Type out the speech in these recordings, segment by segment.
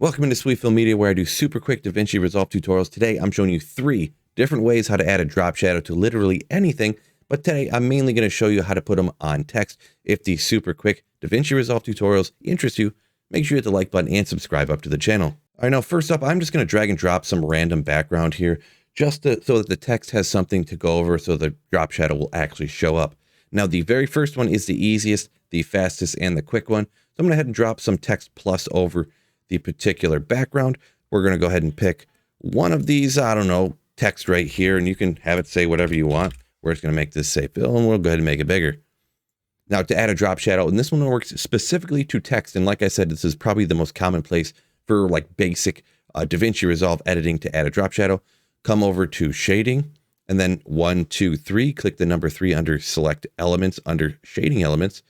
Welcome into Sweetfield Media, where I do super quick Davinci Resolve tutorials. Today, I'm showing you 3 different ways how to add a drop shadow to literally anything. But today, I'm mainly going to show you how to put them on text. If these super quick Davinci Resolve tutorials interest you, make sure you hit the like button and subscribe up to the channel. All right, now first up, I'm just going to drag and drop some random background here, just so that the text has something to go over, so the drop shadow will actually show up. Now, the very first one is the easiest, the fastest, and the quick one. So I'm going to go ahead and drop some text plus over the particular background. We're going to go ahead and pick one of these, I don't know, text right here, and you can have it say whatever you want. We're just going to make this say Bill, and we'll go ahead and make it bigger. Now, to add a drop shadow, and this one works specifically to text, and like I said, this is probably the most common place for like basic DaVinci Resolve editing to add a drop shadow. Come over to shading, and then 1, 2, 3, click the number 3 under select elements under shading elements,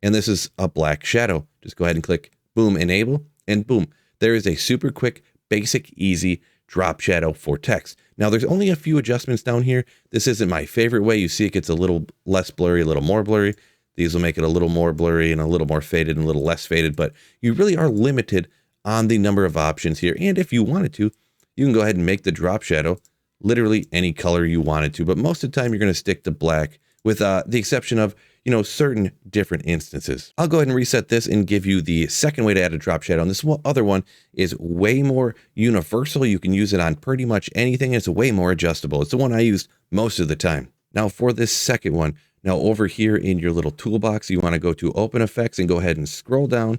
and this is a black shadow. Just go ahead and click boom, enable, and boom, there is a super quick, basic, easy drop shadow for text. Now, there's only a few adjustments down here. This isn't my favorite way. You see it gets a little less blurry, a little more blurry. These will make it a little more blurry and a little more faded and a little less faded, but you really are limited on the number of options here. And if you wanted to, you can go ahead and make the drop shadow literally any color you wanted to, but most of the time you're going to stick to black, with the exception of, certain different instances. I'll go ahead and reset this and give you the second way to add a drop shadow. And this other one is way more universal. You can use it on pretty much anything. It's way more adjustable. It's the one I use most of the time. Now for this second one, now over here in your little toolbox, you want to go to Open Effects and go ahead and scroll down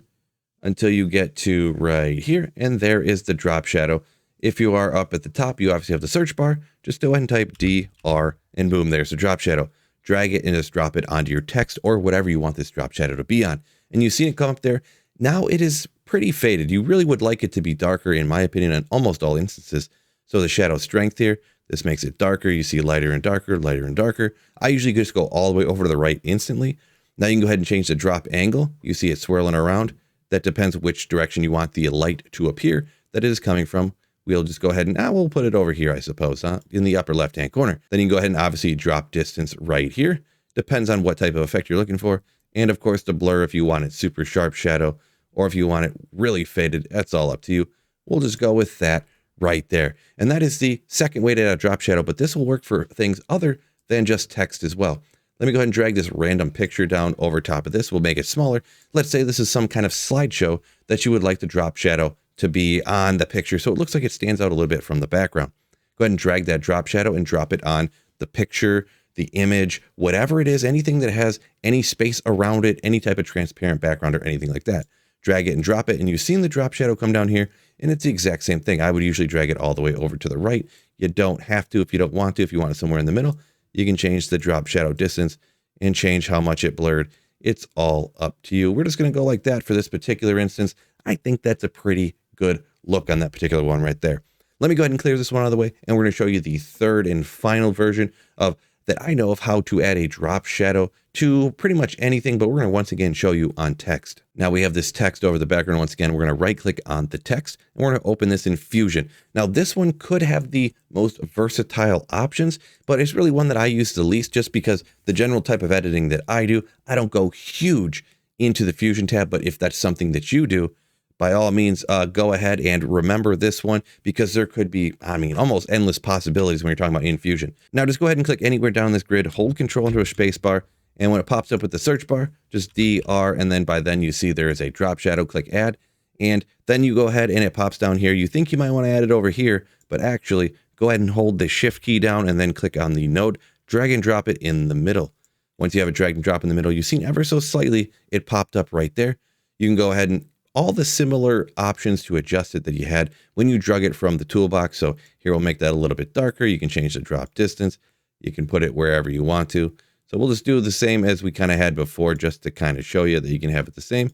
until you get to right here. And there is the drop shadow. If you are up at the top, you obviously have the search bar. Just go ahead and type DR and boom, there's the drop shadow. Drag it and just drop it onto your text or whatever you want this drop shadow to be on. And you see it come up there. Now it is pretty faded. You really would like it to be darker, in my opinion, in almost all instances. So the shadow strength here, this makes it darker. You see lighter and darker, lighter and darker. I usually just go all the way over to the right instantly. Now you can go ahead and change the drop angle. You see it swirling around. That depends which direction you want the light to appear that it is coming from. We'll just go ahead and we'll put it over here, I suppose, in the upper left-hand corner. Then you can go ahead and obviously drop distance right here. Depends on what type of effect you're looking for. And of course, the blur, if you want it super sharp shadow, or if you want it really faded, that's all up to you. We'll just go with that right there. And that is the second way to add a drop shadow, but this will work for things other than just text as well. Let me go ahead and drag this random picture down over top of this. We'll make it smaller. Let's say this is some kind of slideshow that you would like the drop shadow to be on the picture, so it looks like it stands out a little bit from the background. Go ahead and drag that drop shadow and drop it on the picture, the image, whatever it is, anything that has any space around it, any type of transparent background or anything like that. Drag it and drop it, and you've seen the drop shadow come down here, and it's the exact same thing. I would usually drag it all the way over to the right. You don't have to if you don't want to. If you want it somewhere in the middle, you can change the drop shadow distance and change how much it blurred. It's all up to you. We're just going to go like that for this particular instance. I think that's a pretty good look on that particular one right there. Let me go ahead and clear this one out of the way, and we're going to show you the third and final version of that I know of how to add a drop shadow to pretty much anything, but we're going to once again show you on text. Now we have this text over the background. Once again, we're going to right click on the text, and we're going to open this in Fusion. Now this one could have the most versatile options, but it's really one that I use the least, just because the general type of editing that I do, I don't go huge into the Fusion tab. But if that's something that you do, by all means, go ahead and remember this one, because there could be, almost endless possibilities when you're talking about in Fusion. Now, just go ahead and click anywhere down this grid, hold Control into a space bar, and when it pops up with the search bar, just DR, and then by then you see there is a drop shadow, click Add, and then you go ahead and it pops down here. You think you might want to add it over here, but actually, go ahead and hold the Shift key down and then click on the node, drag and drop it in the middle. Once you have it drag and drop in the middle, you've seen ever so slightly, it popped up right there. You can go ahead and all the similar options to adjust it that you had when you drug it from the toolbox. So here we'll make that a little bit darker. You can change the drop distance. You can put it wherever you want to. So we'll just do the same as we kind of had before, just to kind of show you that you can have it the same.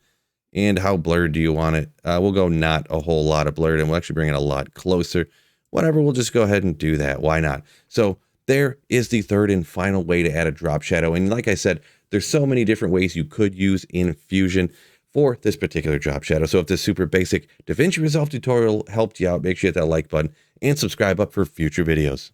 And how blurred do you want it? We'll go not a whole lot of blurred, and we'll actually bring it a lot closer. Whatever, we'll just go ahead and do that. Why not? So there is the third and final way to add a drop shadow. And like I said, there's so many different ways you could use in Fusion for this particular drop shadow. So if this super basic DaVinci Resolve tutorial helped you out, make sure you hit that like button and subscribe up for future videos.